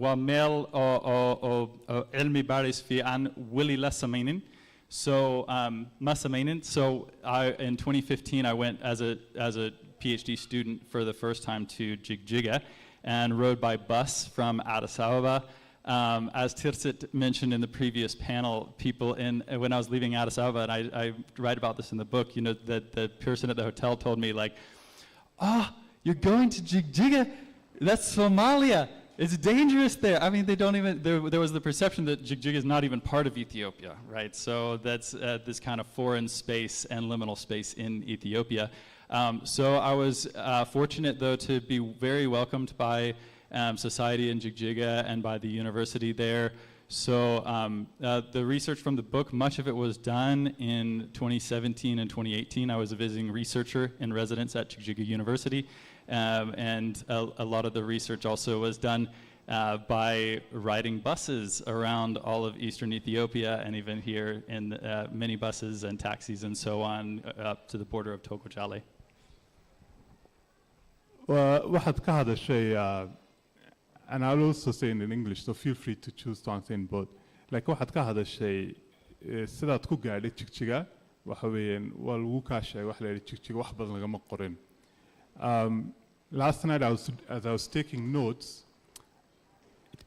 وميل أو علمي بارز في عن ولي لا سمينين. So ما سمينين. So in 2015 I went as a PhD student for the first time to Jigjiga and rode by bus from Addis Ababa. As Tirsit mentioned in the previous panel, when I was leaving Addis Ababa, and I write about this in the book, you know, the person at the hotel told me like, you're going to Jigjiga? That's Somalia. It's dangerous there. I mean, they don't even, there was the perception that Jigjiga is not even part of Ethiopia, right? So that's this kind of foreign space and liminal space in Ethiopia. So I was fortunate, though, to be very welcomed by society in Jigjiga and by the university there. So the research from the book, much of it was done in 2017 and 2018. I was a visiting researcher in residence at Jigjiga University. And a lot of the research also was done by riding buses around all of eastern Ethiopia, and even here in minibuses and taxis and so on up to the border of Togo Jale. واحد كهذا الشيء and I'll also say it in English, so feel free to choose to answer in both. Like واحد كهذا الشيء سيدا تكو قاعد تشجيجا وحوين والوكاشة واحد تشجيجا واحد بدنا جمع قرن. Last night as I was taking notes,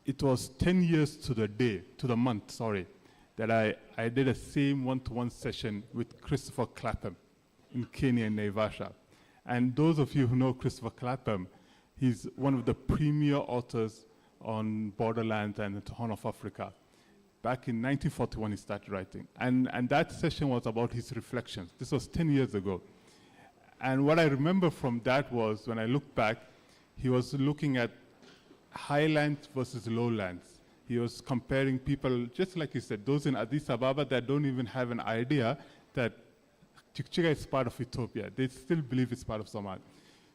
it was 10 years to the month, sorry, that I did a same one-to-one session with Christopher Clapham in Kenya and Naivasha. And those of you who know Christopher Clapham, he's one of the premier authors on borderlands and the Horn of Africa. Back in 1941 he started writing. And that session was about his reflections. This was 10 years ago. And what I remember from that was, when I look back, he was looking at highlands versus lowlands. He was comparing people, just like you said, those in Addis Ababa that don't even have an idea that Jigjiga is part of Ethiopia. They still believe it's part of Somalia.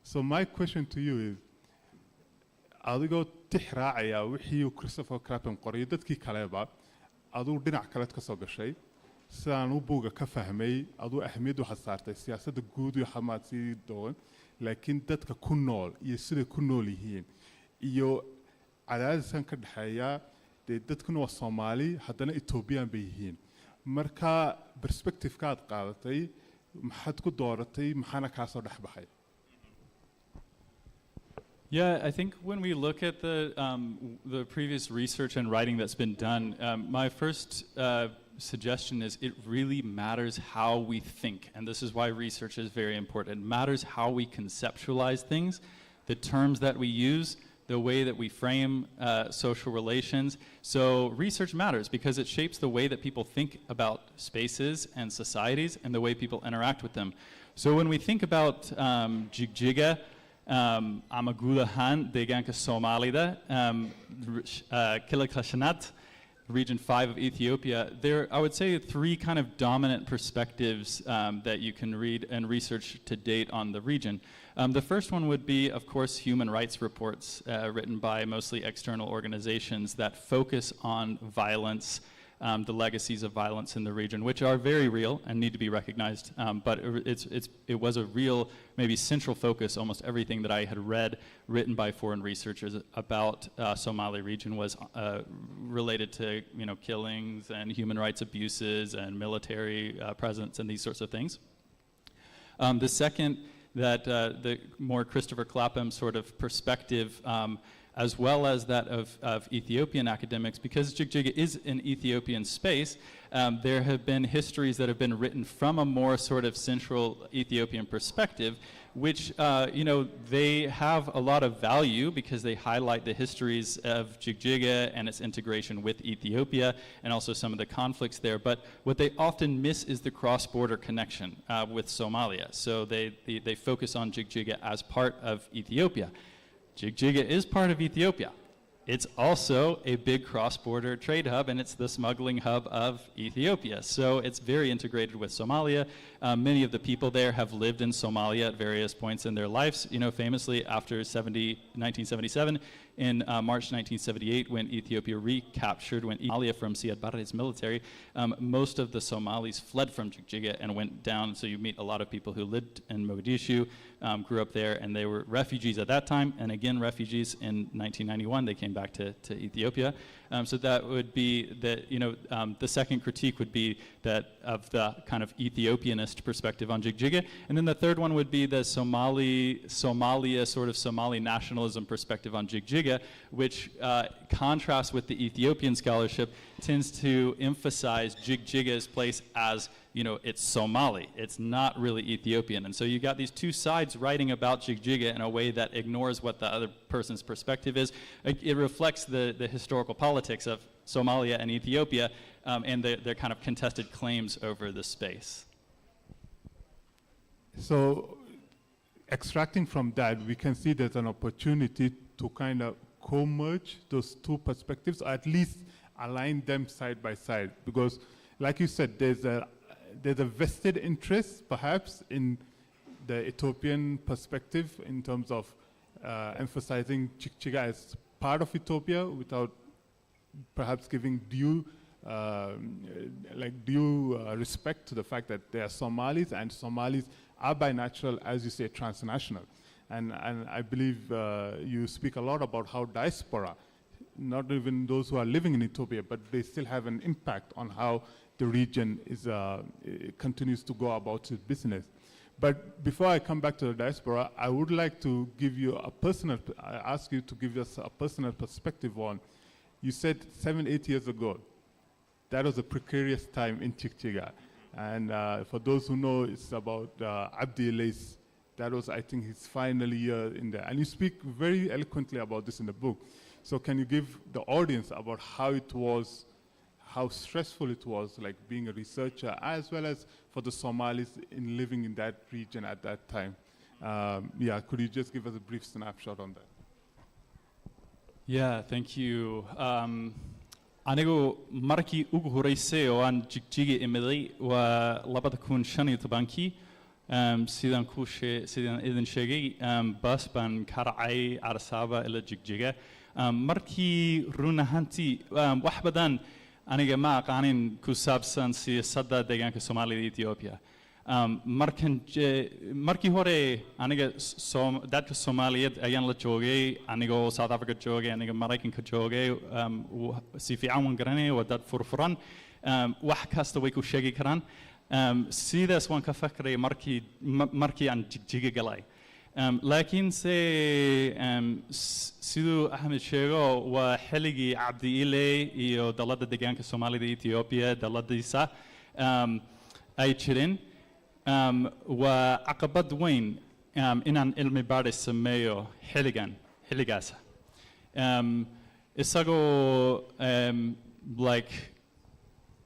So my question to you is, adigo tixraacaya wixii Christopher Clapham qoray dadkii kaleba aduu dhinac kale ka soo gashay sidaan u buuga ka fahmay aduu ahmiyad waxa saartay siyaasadda guud iyo xamaasii doon laakiin dadka ku nool iyo sida ku nool yihiin iyo cadaadisan ka dhaxeeya dadkuna waa Soomaali haddana Ethiopian bay yihiin marka perspective ka aad qaadatay maxaad ku dooratay maxaana ka soo dhaxbaxay. Yeah, I think when we look at the previous research and writing that's been done, my first suggestion is it really matters how we think, and this is why research is very important. It matters how we conceptualize things, the terms that we use, the way that we frame social relations. So research matters because it shapes the way that people think about spaces and societies and the way people interact with them. So when we think about Jigjiga, Amagulahan, Deganka Somalida, Kilakashanat, region 5 of Ethiopia, there I would say three kind of dominant perspectives that you can read and research to date on the region. The first one would be, of course, human rights reports written by mostly external organizations that focus on violence, the legacies of violence in the region, which are very real and need to be recognized. But it was a real, maybe central focus. Almost everything that I had read, written by foreign researchers about Somali region was related to killings and human rights abuses and military presence and these sorts of things. The second, that the more Christopher Clapham sort of perspective, as well as that of Ethiopian academics, because Jigjiga is an Ethiopian space, there have been histories that have been written from a more sort of central Ethiopian perspective, which, they have a lot of value because they highlight the histories of Jigjiga and its integration with Ethiopia and also some of the conflicts there. But what they often miss is the cross-border connection with Somalia. So they focus on Jigjiga as part of Ethiopia. Jigjiga is part of Ethiopia. It's also a big cross-border trade hub, and it's the smuggling hub of Ethiopia. So it's very integrated with Somalia. Many of the people there have lived in Somalia at various points in their lives. Famously after 1977, in March 1978 when Ethiopia recaptured, when Somalia from Siad Barre's military, most of the Somalis fled from Jigjiga and went down. So you meet a lot of people who lived in Mogadishu, grew up there, and they were refugees at that time, and again refugees in 1991. They came back to Ethiopia. So that would be the second critique would be that of the kind of Ethiopianist perspective on Jigjiga. And then the third one would be the Somalia sort of Somali nationalism perspective on Jigjiga, which contrasts with the Ethiopian scholarship, tends to emphasize Jigjiga's place as, it's Somali. It's not really Ethiopian. And so you got these two sides writing about Jigjiga in a way that ignores what the other person's perspective is. It reflects the historical politics of Somalia and Ethiopia and their kind of contested claims over the space. So extracting from that, we can see there's an opportunity to kind of co-merge those two perspectives, or at least align them side by side. Because, like you said, there's a vested interest, perhaps, in the Ethiopian perspective in terms of emphasizing Jigjiga as part of Ethiopia without perhaps giving due respect to the fact that they are Somalis, and Somalis are by natural, as you say, transnational. And I believe you speak a lot about how diaspora, not even those who are living in Ethiopia, but they still have an impact on how the region continues to go about its business. But before I come back to the diaspora, I would like to give you ask you to give us a personal perspective on, you said 7-8 years ago, that was a precarious time in Jigjiga. And for those who know, it's about Abdi Ilay's, that was, I think, his final year in there. And you speak very eloquently about this in the book. So can you give the audience about how it was, how stressful it was, like being a researcher, as well as for the Somalis in living in that region at that time? Could you just give us a brief snapshot on that? Yeah, thank you. Anigu markii ugu horeysay oo aan Jigjiga imiday waa 2015 sidaan idin sheegay bas baan ka raacay Arsaba ila Jigjiga markii run ahaantii wax badan aniga ma aqaanin ku saabsan siyaasadda deegaanka Soomaalida Ethiopia markii hore aniga dadka Soomaaliyeed ayaan la joogay anigoo South Africa joogay aniga Maraykanka joogay si fiican waan garanay waa dad furfuran wax kasta way ku sheegi karaan sidaas waan ka fakray markii aan Jigjiga galay laakiin siduu Ahmed sheego waa xilligii Abdi Ilay iyo dalada deegaanka Soomaalida Ethiopia daladiisa ay jireen وعقبات وين إن علم بارس سميه حلقاس إساقو like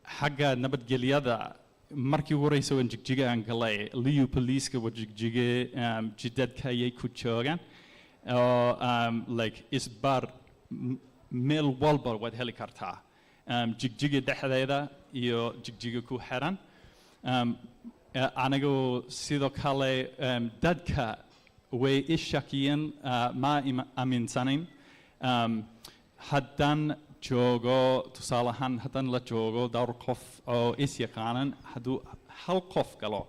حاجة نبت جليادة مركي وريسو إن جيجا أنقلاي ليو بوليسك وجيجا جدد كاي كوتشوغان أو like إسبار ميل والبر ود هليكارتا جيجا دحدا يو جيجا كو حران anigu sidoo kale dadka way ishakiyeen ma aaminsanin haddaan joogo tusaale ahaan haddaan la joogo dhowr qof oo is yaqaanan hadduu hal qof galo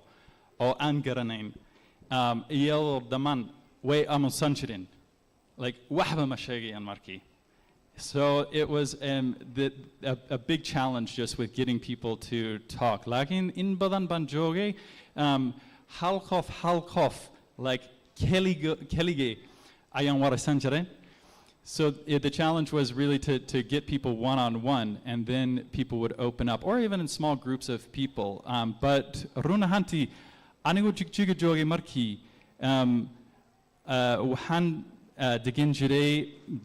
oo aan garanayn iyadoo dhammaan way aamusan jireen like waxba ma sheegayaan markii. So it was a big challenge just with getting people to talk. Like in badan banjoge, halkof, like kelige, ayan warasanjare. So the challenge was really to get people one-on-one, and then people would open up, or even in small groups of people. But runahanti, anigo jigjiga joge marki, waxaan degin jiray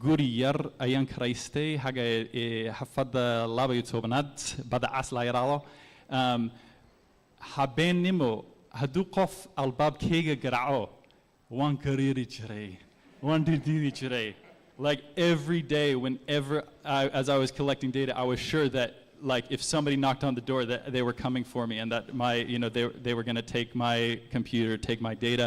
guri yar ayaan karaystay haga xafada 12 bada cas la yiraahdo habeenimo hadduu qof albaabkayga garaaco waan kariiri jiray waan diidi jiray like every day whenever as I was collecting data I was sure that like if somebody knocked on the door that they were coming for me and that they were going to take my computer, take my data.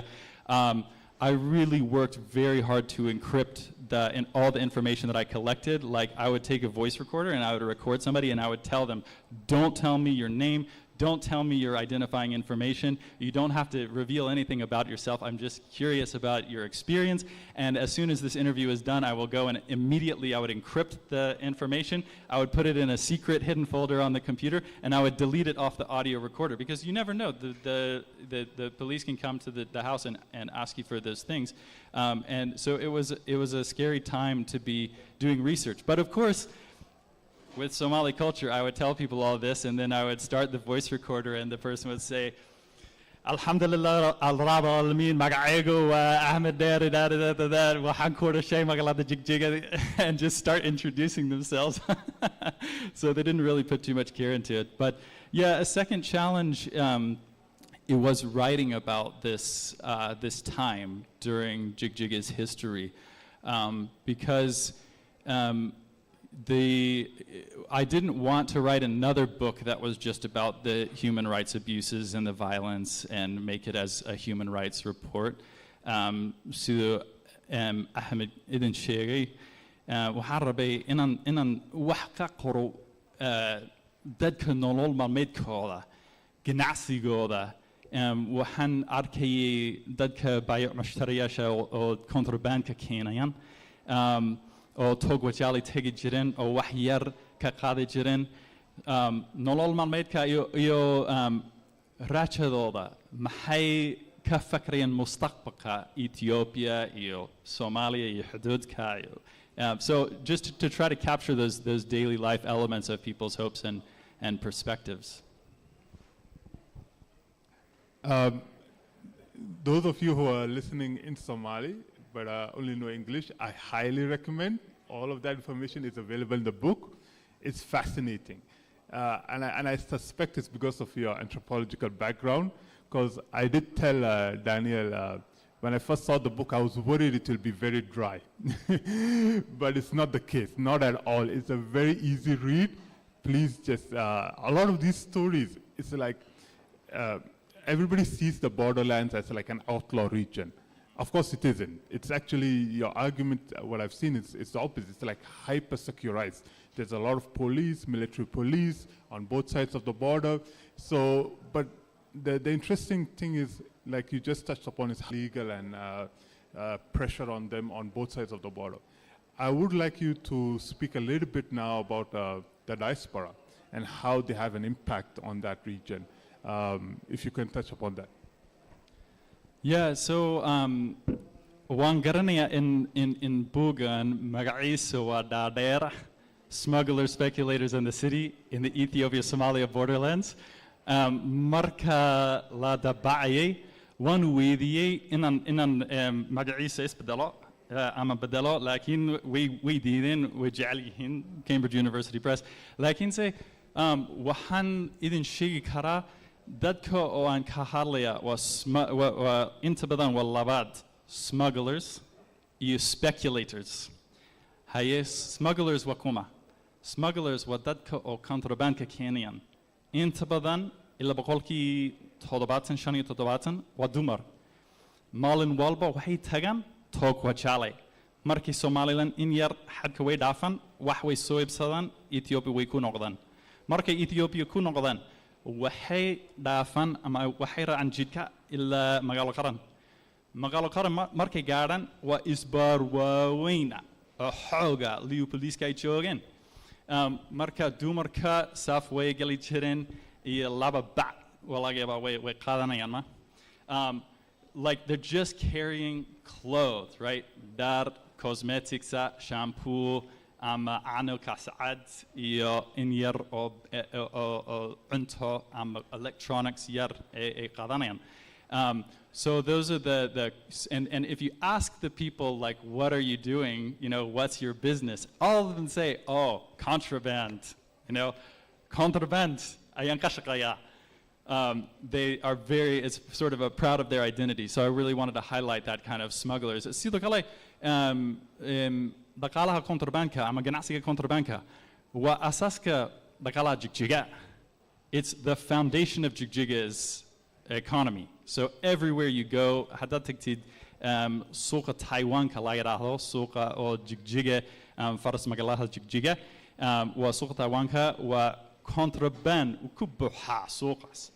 I really worked very hard to encrypt in all the information that I collected. Like I would take a voice recorder and I would record somebody and I would tell them, don't tell me your name, don't tell me your identifying information. You don't have to reveal anything about yourself. I'm just curious about your experience. And as soon as this interview is done, I will go and immediately I would encrypt the information. I would put it in a secret hidden folder on the computer, and I would delete it off the audio recorder, because you never know. The police can come to the house and ask you for those things. And so it was a scary time to be doing research. But of course, with Somali culture, I would tell people all this, and then I would start the voice recorder, and the person would say, Alhamdulillah, al-Rab al-Alamin, magacaygo wa Ahmed Deri, waxaan ku dhashay magaalada Jigjiga, and just start introducing themselves. So they didn't really put too much care into it. But yeah, a second challenge, it was writing about this time during Jigjiga's history, because I didn't want to write another book that was just about the human rights abuses and the violence and make it as a human rights report. So Ahmed idin sheegay waxaan rabay inaan wax ka qoro dadka nolol maalmeedkooda, ganacsigooda. Waxaan arkayay dadka baayac mushtariyaasha oo kontrabandka keenayaan, oo toog wajali tegi jireen, oo wax yar ka qaadi jireen. Nolol maalmeedka iyo raajadooda maxay ka fakrayaan mustaqbalka Ethiopia iyo Somalia iyo xuduudka iyo. So just to try to capture those daily life elements of people's hopes and perspectives. Those of you who are listening in Somali but only know English, I highly recommend. All of that information is available in the book. It's fascinating. And I suspect it's because of your anthropological background, because I did tell Daniel, when I first saw the book, I was worried it will be very dry. But it's not the case, not at all. It's a very easy read. Please just, a lot of these stories, it's like, everybody sees the borderlands as like an outlaw region. Of course it isn't. It's actually, your argument, what I've seen is the opposite. It's like hyper-securized. There's a lot of police, military police on both sides of the border. So, but the interesting thing is, like you just touched upon, is legal and pressure on them on both sides of the border. I would like you to speak a little bit now about the diaspora and how they have an impact on that region. If you can touch upon that. Yeah, so waan garanaya in Bugan magaciisa waa dhaadheer, smugglers, speculators in the city, in the Ethiopia-Somalia borderlands. Marka la dabacayay, waan weydiiyey inaan magaciisa isbedelo ama bedelo, laakiin way diideen, way jecel yihiin, Cambridge University Press. Laakiinse waxaan idin sheegi karaa dadka oo aan ka hadlaya waa inta badan waa labaad, smugglers iyo speculators. Haye, smugglers waa kuma? Smugglers waa dadka oo kontrabandka keenayaan. Inta badan ilaa boqolkii 75 waa dumar. Maalin walba waxay tagaan toog wajale. Markii Somaliland in yar xadka way dhaafan, wax way soo iibsadaan, Ethiopia way ku noqdaan. Markay Ethiopia ku noqdaan, waxay dhaafan ama waxay raacaan jidka ilaa magaalo qaran. Magaalo qaran markay gaadhaan waa isbaar waaweyn oo xooga liyu poliiska ay joogeen. Marka dumarka saf way gali jireen iyo laba bac waa laga yaabaa way qaadanayaan ma. Like they're just carrying clothes, right? Dar, cosmetics, shampoo, ano kasad, iyo in yar o unto, electronics yar qadanayan. So those are and if you ask the people, like, what are you doing? You know, what's your business? All of them say, oh, contraband, you know, contraband, ayan kashakaya. They are it's sort of proud of their identity. So I really wanted to highlight that kind of smugglers. Sidoo kale, dhaqaalaha kontrabanka ama ganacsiga kontrabanka waa asaaska dhaqaalaha Jigjiga. It's the foundation of Jigjiga's economy. So everywhere you go, haddaad tagtid suuqa Taiwan-ka la yidhaahdo suuqa oo Jigjiga faras magalaha Jigjiga waa suuqa Taiwan-ka waa contraband ku buuxa suuqaas.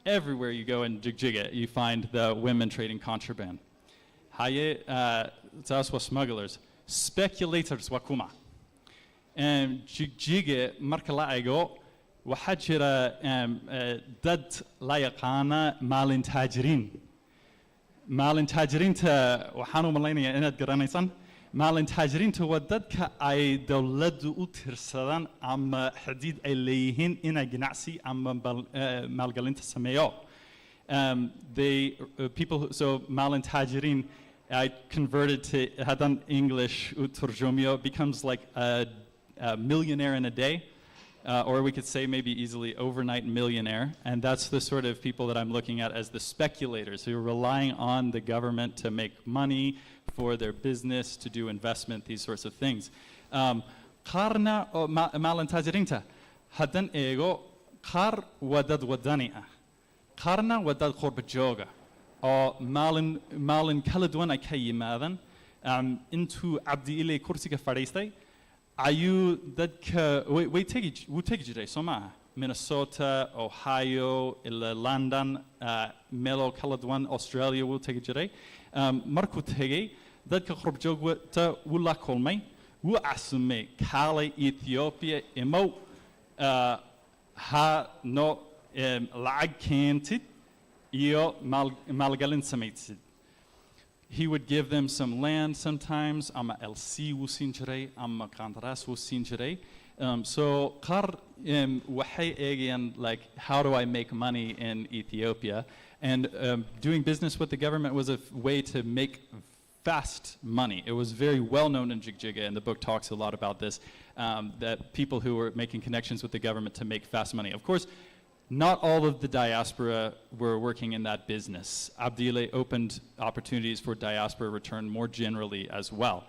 Everywhere you go in Jigjiga, you find the women trading contraband. Haye, that's what smugglers. Speculators wakuma. Jigjiga marka la eego waxaa jira dad la yaqaana maalintaajiriin. Maalintaajiriinta waxaan u malaynayaa inaad garanaysaan. Maalintaajiriinta waa dadka ay dawladdu u tirsadaan ama xadiid ay leeyihiin inay ganacsi ama maalgelinta sameeyo. So maalintaajiriin, I converted to hadan English uturjumio becomes like a millionaire in a day, or we could say maybe easily overnight millionaire, and that's the sort of people that I'm looking at as the speculators who are relying on the government to make money for their business, to do investment, these sorts of things. Qarna maalintaajiriinta hadan eego qaar wadad wadani ah, qaarna wadad qurba jooga. oo maalin kala duwan ay ka yimaadaan intuu Cabdi Ilay kursiga fadhiistay ayuu dadka wuu tegi jiray soo maaha Minnesota, Ohio, London, meelo kala duwan, Australia wuu tegi jiray. Markuu tegey dadka qurbjoogta wuu la kulmay, wuu casumay kaalay Ethiopia imow ha no lacag keentid iyo maalgelin samaysid. He would give them some land sometimes, ama LC wuu siin jiray, ama qandaraas wuu siin jiray. So qaar waxay eegayaan like, how do I make money in Ethiopia? And doing business with the government was a way to make fast money. It was very well known in Jigjiga, and the book talks a lot about this, that people who were making connections with the government to make fast money. Of course, not all of the diaspora were working in that business. Abdile opened opportunities for diaspora return more generally as well.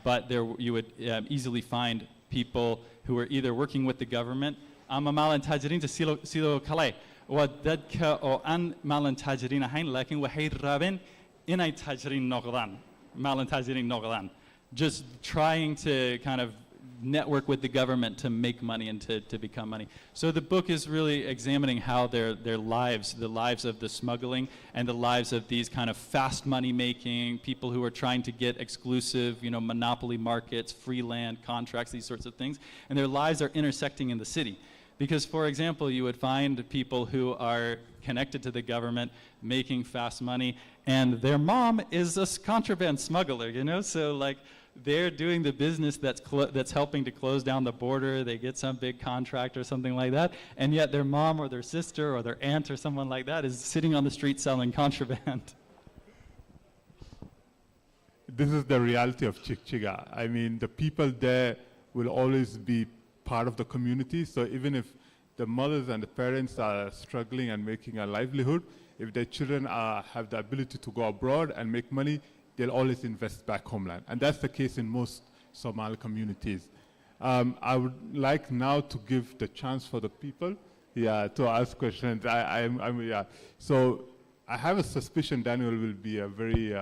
But there you would easily find people who were either working with the government, ama maalintaajiriin ta silo kale, waa dadka oo aan maalintaajiriin ahayn laakiin waxay rabeen inay taajiriin noqdaan, maalintaajiriin noqdaan, just trying to kind of network with the government to make money and to become money. So the book is really examining how their lives, the lives of the smuggling and the lives of these kind of fast money making, people who are trying to get exclusive, monopoly markets, free land, contracts, these sorts of things. And their lives are intersecting in the city. Because, for example, you would find people who are connected to the government making fast money, and their mom is a contraband smuggler, So like, they're doing the business that's helping to close down the border. They get some big contract or something like that, and yet their mom or their sister or their aunt or someone like that is sitting on the street selling contraband. This is the reality of Jigjiga. I mean, the people there will always be part of the community. So even if the mothers and the parents are struggling and making a livelihood, if their children have the ability to go abroad and make money, they'll always invest back homeland. And that's the case in most Somali communities. I would like now to give the chance for the people to ask questions. So I have a suspicion Daniel will be a very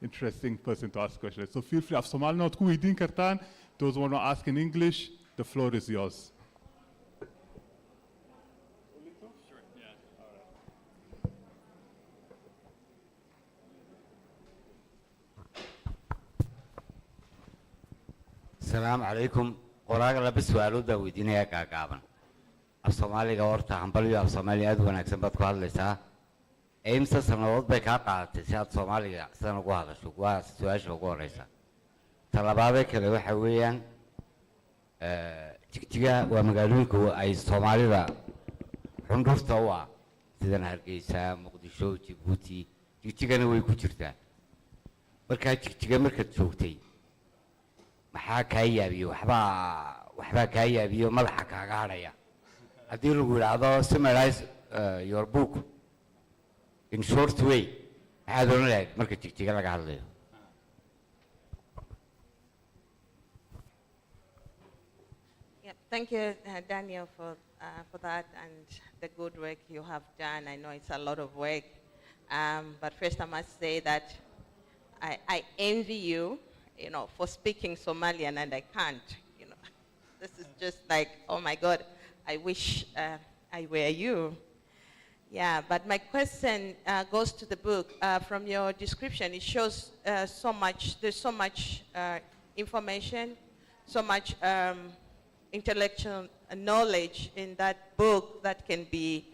interesting person to ask questions. So feel free. If Somali not who idin kartan, those who want to ask in English, the floor is yours. السلام عليكم. قراءة لبس والودا ودينيا كعكابن. الصومالي قورتها حنبليو الصومالي أدوان أكسب بدكوا هذا لسه. أيمس السنوات بكعقة تسعة صومالي سنة قوها شو قوها سواش وقوها لسه. طلبات كده وحويان تيجا ومقالون كو أي صومالي لا حنروح توا سيدنا هرقيسا مقدشو جيبوتي تيجا نوي كوتشرتا. بركة تيجا مركز شوتي. maxaa kaa yaabiyo waxbaa kaa yaabiyo madaxa kaaga hadhaya haddii lagu yidhaahdo summarize your book in short way maxaad oran lahayd marka jigjiga laga hadlayo? Yeah, thank you, Daniel, for that and the good work you have done. I know it's a lot of work. But first I must say that I envy you, you know, for speaking Somalian and I can't, you know. This is just like, oh my God, I wish I were you. Yeah, but my question goes to the book. From your description, it shows there's so much information, so much intellectual knowledge in that book that can be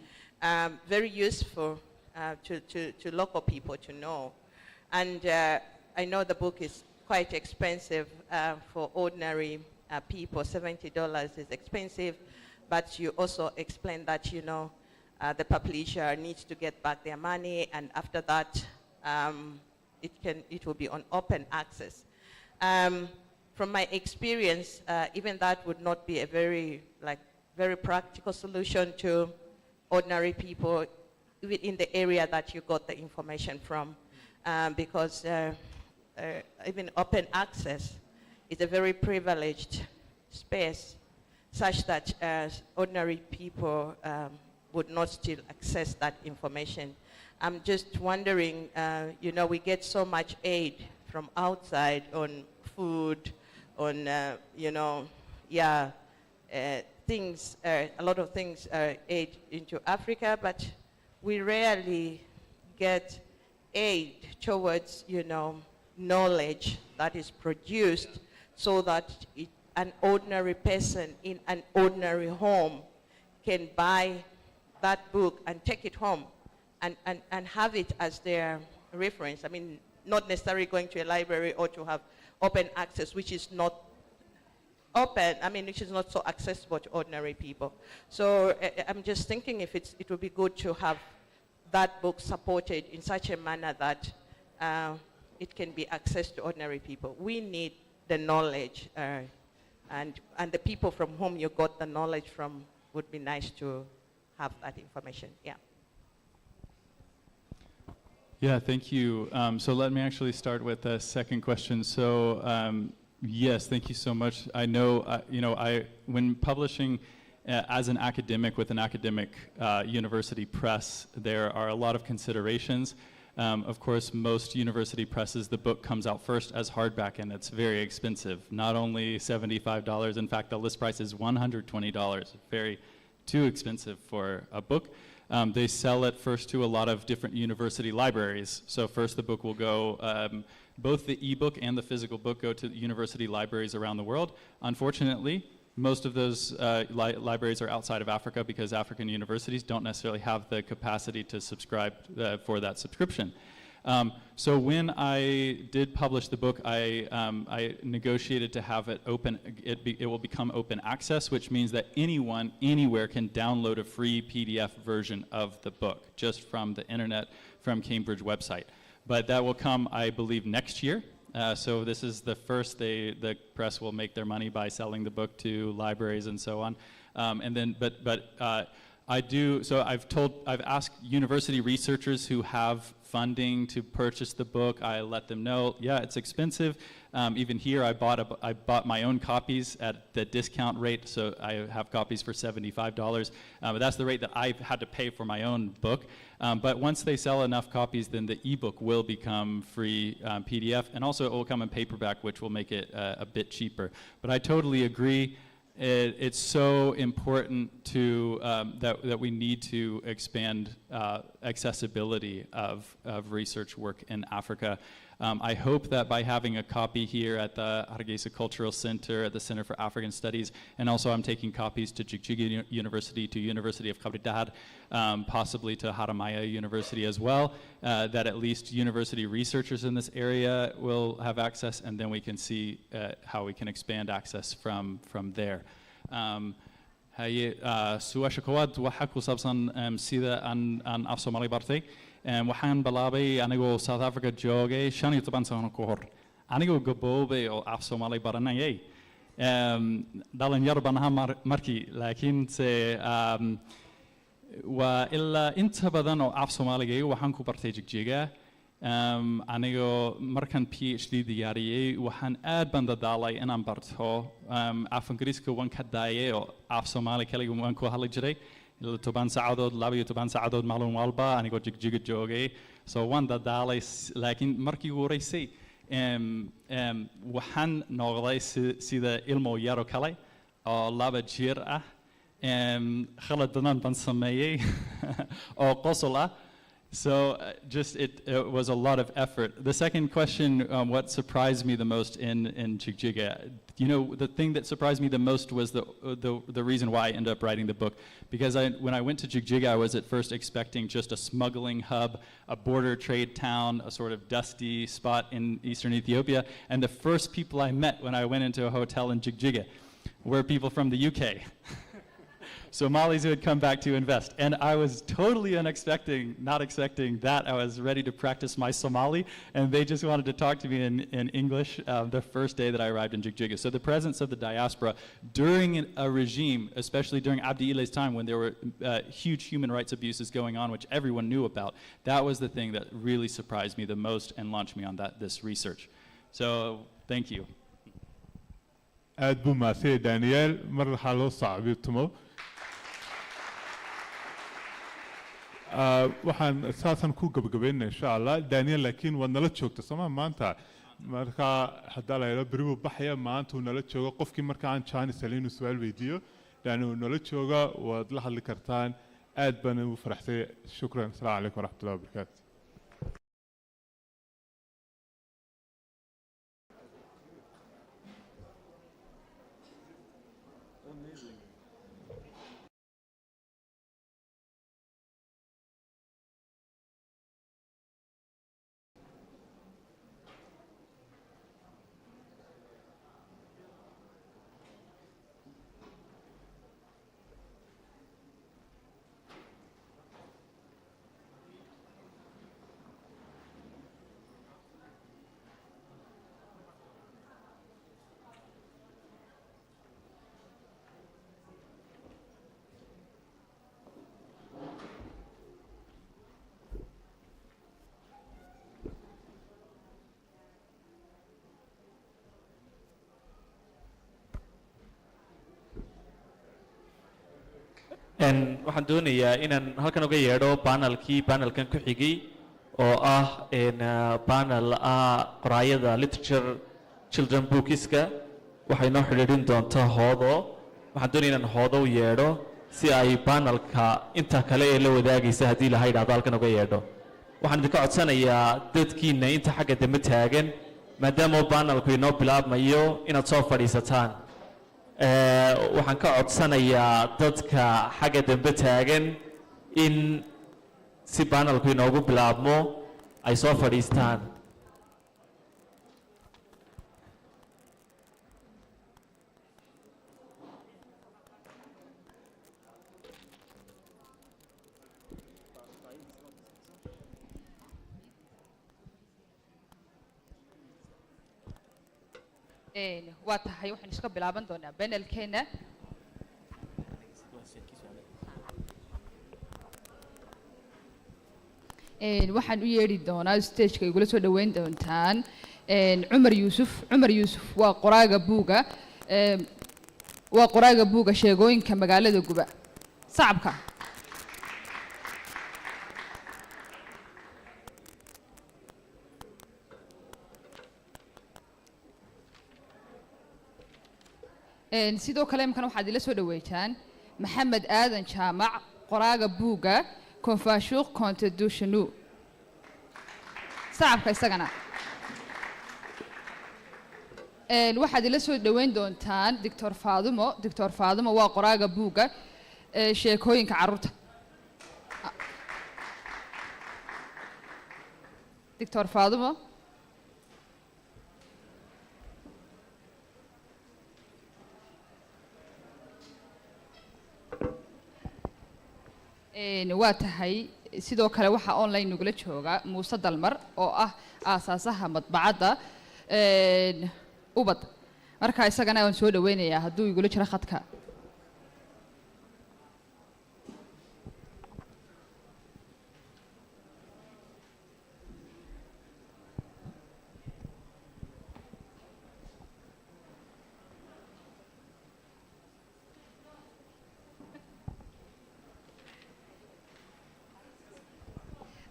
very useful to local people to know. And I know the book is quite expensive for ordinary people. $70 is expensive, but you also explain that, you know, the publisher needs to get back their money, and after that, it will be on open access. From my experience, even that would not be a very practical solution to ordinary people, even in the area that you got the information from, because even open access is a very privileged space, such that ordinary people would not still access that information. I'm just wondering, you know, we get so much aid from outside on food, on, you know, yeah, things, a lot of things aid into Africa, but we rarely get aid towards, you know, knowledge that is produced so that an ordinary person in an ordinary home can buy that book and take it home and have it as their reference. I mean, not necessarily going to a library or to have open access, which is not open, I mean, which is not so accessible to ordinary people. So I'm just thinking if it would be good to have that book supported in such a manner that it can be accessed to ordinary people. We need the knowledge, and the people from whom you got the knowledge from would be nice to have that information. Yeah. Yeah, thank you. So let me actually start with the second question. So yes, thank you so much. I know, you know, when publishing as an academic with an academic university press, there are a lot of considerations. Of course, most university presses, the book comes out first as hardback, and it's very expensive. Not only $75, in fact, the list price is $120, very too expensive for a book. They sell it first to a lot of different university libraries. So first the book will go, both the ebook and the physical book go to university libraries around the world. Unfortunately, most of those libraries are outside of Africa because African universities don't necessarily have the capacity to subscribe for that subscription. So when I did publish the book, I negotiated to have it open. It will become open access, which means that anyone, anywhere can download a free PDF version of the book just from the internet, from Cambridge website. But that will come, I believe, next year. So this is the first the press will make their money by selling the book to libraries and so on. And then, I do, so I've asked university researchers who have funding to purchase the book. I let them know, yeah, it's expensive. Even here, I bought my own copies at the discount rate, so I have copies for $75. But that's the rate that I've had to pay for my own book. But once they sell enough copies, then the ebook will become free PDF, and also it will come in paperback, which will make it a bit cheaper. But I totally agree. It's so important to that we need to expand accessibility of research work in Africa. I hope that by having a copy here at the Hargeysa Cultural Center, at the Center for African Studies, and also I'm taking copies to Jigjiga University, to University of Kabridad, possibly to Haramaya University as well, that at least university researchers in this area will have access, and then we can see how we can expand access from there. Su-aasha koowaad waxaa ku saabsan sida aan af Soomaali bartay. Waxaan bilaabay anigoo South Africa joogay 15 sano ka hor. Anigoo gaboobay oo af Soomaali baranayay. Dhalinyaro baan ahaa markii, laakiinse waa ilaa inta badan oo af Soomaaliga waxaan ku bartay Jigjiga. Anigoo markaan PhD diyaariyay waxaan aad baan dadaalay inaan barto af Ingiriiska waan ka daayay oo af Soomaali kaliya waan ku hadli jiray. toban saacadood 12 saacadood maalin walba anigoo jigjiga joogay so waan dadaalay laakiin markii ugu horeysay waxaan noqday sida ilmo yaro kale oo 2 jir ah khalad badan baan sameeyay oo qosol ah. So it was a lot of effort. The second question, what surprised me the most in Jigjiga, you know, the thing that surprised me the most was the reason why I ended up writing the book. Because when I went to Jigjiga, I was at first expecting just a smuggling hub, a border trade town, a sort of dusty spot in eastern Ethiopia. And the first people I met when I went into a hotel in Jigjiga were people from the UK. Somalis who had come back to invest. And I was totally not expecting that. I was ready to practice my Somali, and they just wanted to talk to me in English the first day that I arrived in Jigjiga. So the presence of the diaspora during a regime, especially during Abdi Ile's time when there were huge human rights abuses going on, which everyone knew about, that was the thing that really surprised me the most and launched me on this research. So thank you. aad buu maasay Daniel mar waxa loo saaxiibtimo waxaan saasan ku gabagabeynaa insha Allah Daniel laakiin waad nala joogta Soomaa maanta marka hadaa la yiraahdo baribu baxaya maanta uu nala joogo qofkii marka aan Chance Salinu su'aal weydiiyo Daniel nala jooga waad la hadli kartaan aad baan u faraxsay shukran assalaamu alaykum waraxmatullaahi wabarakaatuh. waxaan doonayaa inaan halkan uga yeedho panelkan ku xigay oo ah panel qoraayada literature children bookska waxay noo xidhiidhin doontaa hoodo waxaan doonayaa inaan hoodo u yeedho si ay panelka inta kale ee la wadaagaysa haddii la yidhaahdo halkan uga yeedho waxaan idinka codsanayaa dadkiina inta xagga dambe taagan maadaama panelku inoo bilaabmayo inaad soo fadhiisataan waxaan ka codsanayaa dadka xagga dambe taagan in si panelku inoogu bilaabmo ay soo fadhiistaan. waa tahay waxaan iska bilaaban doonaa panelkeena waxaan u yeedhi doonaa stageka igula soo dhaweyn doontaan Cumar Yuusuf waa qoraaga buuga sheegooyinka magaalada Guba sacabka sidoo kale imkan waxaad ila soo dhaweeytaan Maxamed Aadan Jaamac qoraaga buuga Confucius Constitutionu sacabka isagana waxaad ila soo dhaweyn doontaan Dr. Faadumo waa qoraaga buuga sheekooyinka carruurta Dr. Faadumo waa tahay sidoo kale waxa online nagula jooga Muuse Dalmar oo ah aasaasaha madbacadda ubad marka isagana waan soo dhaweynayaa hadduu igula jiro khadka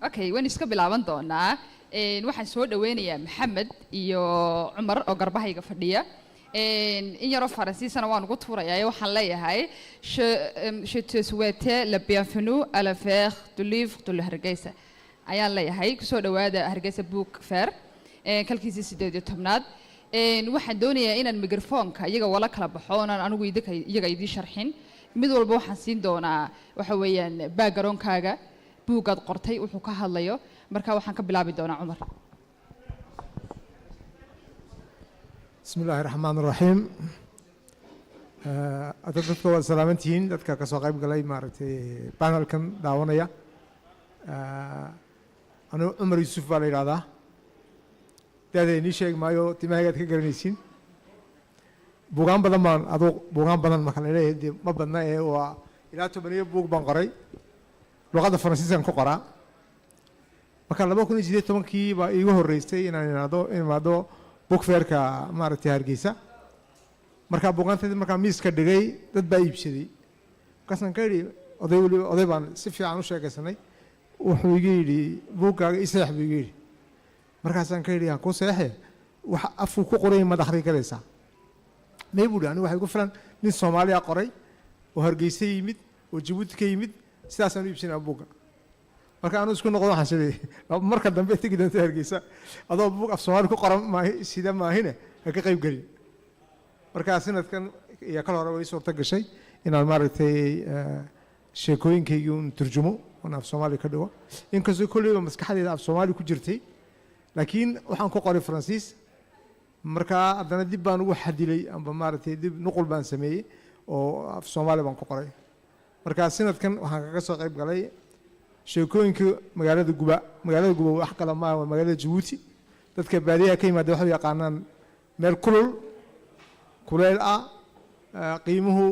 okay waan iska bilaaban doonaa waxaan soo dhaweynayaa maxamed iyo cumar oo garbahayga fadhiya in yaro faransiisana waan ugu tuurayaa waxaan leeyahay je te souhaite la bienvenue à la fête du livre de Hargeysa ayaan leeyahay kusoo dhawaada Hargeysa book fair kalkiisii 18aad waxaan doonayaa inaan microphone-ka iyaga wala kala baxo oo aan anigu iyaga idin sharxin mid walba waxaan siin doonaa waxa weeyaan background-kaaga buugaad qortay wuxuu ka hadlayo marka waxaan ka bilaabi doonaa Cumar بسم الله الرحمن الرحيم أتذكر كوا سلامتين dadka ka soo qayb galay maaragtay panelkan daawanaya anu Umar Yusuf baa la yiraahdaa dadayni sheeg maayo timaageed ka garanaysiin buugaan badan ma kala leeyahay ma badna ee waa ilaa 10 buug baan qoray luqadda Faransiiskan ku qoraa marka 2018 baa iigu horeysay inaan imaado book fair-ka maaragtay Hargeysa marka buugaanteed marka miiska dhigay dad baa iibsaday kasan ka yiri oday baan si fiican u sheekaysanay wuxuu iga yiri buugaaga isax buu iga yiri markaasaan ka yiri aan ku seexay wax afku ku qoray ma dakhri karaysa meebuud anigu waxay ku filan nin Soomaaliya qoray oo Hargeysa yimid oo Djibouti ka yimid sidaas aan iibsanaa buuga marka aanu isku noqdo waxaan sheegay marka dambe tagi doonta Hargeysa adoo buug af Soomaali ku qoran ma sida maahine ka qayb galin marka sanadkan iyo kala hore way suurta gashay inaan maaragtay sheekooyinkayga uu turjumo oo af Soomaali ka dhigo inkastoo kulliba maskaxdayda af Soomaali ku jirtay laakiin waxaan ku qoray Faransiis marka haddana dib baan ugu xadilay amba maaragtay dib nuqul baan sameeyay oo af Soomaali baan ku qoray marka sanadkan waxaan kaga soo qayb galay sheekooyinka magaalada Guba wax kala ma aha magaalada Djibouti dadka baadiyaha ka yimaada waxay yaqaanaan meel kuleel ah qiimuhu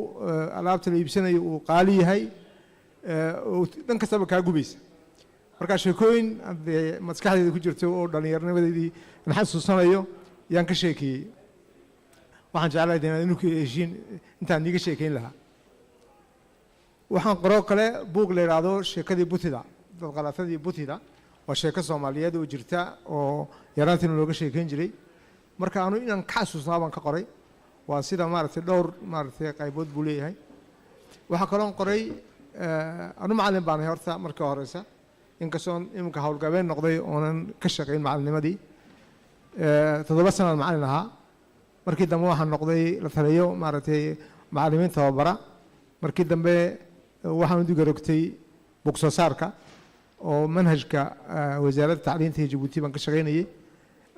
alaabta la iibsanayo uu qaali yahay oo dhan kastaba ka gubaysa marka sheekooyin maskaxdayda ku jirto oo dhalinyarnimadeedii aan xasuusanayo yaan ka sheekiyay waxaan jeclahay inuu ku heshiin intaan niga sheekeyn lahaa waxaan qoro kale buug la yiraahdo sheekadii Butida dad qalatadii Butida waa sheeko Soomaaliyeed oo jirta oo yaraantii looga sheekeyn jiray marka aanu inaan ka xasuusnaa baan ka qoray waa sida maaragtay dhowr maaragtay qaybood buu leeyahay waxa kale oo qoray anu macallin baan horta marka horeysa inkastoo imka hawlgabeen noqday oonan ka shaqeyn macallinimadii 7 sano macallin ahaa markii dambe waxaan noqday la taliyo maaragtay macallimiin tababara markii dambe waxaan u digarogtay buug soo saarka oo manhajka wasaaradda tacliinta ee Djibouti baan ka shaqeynayay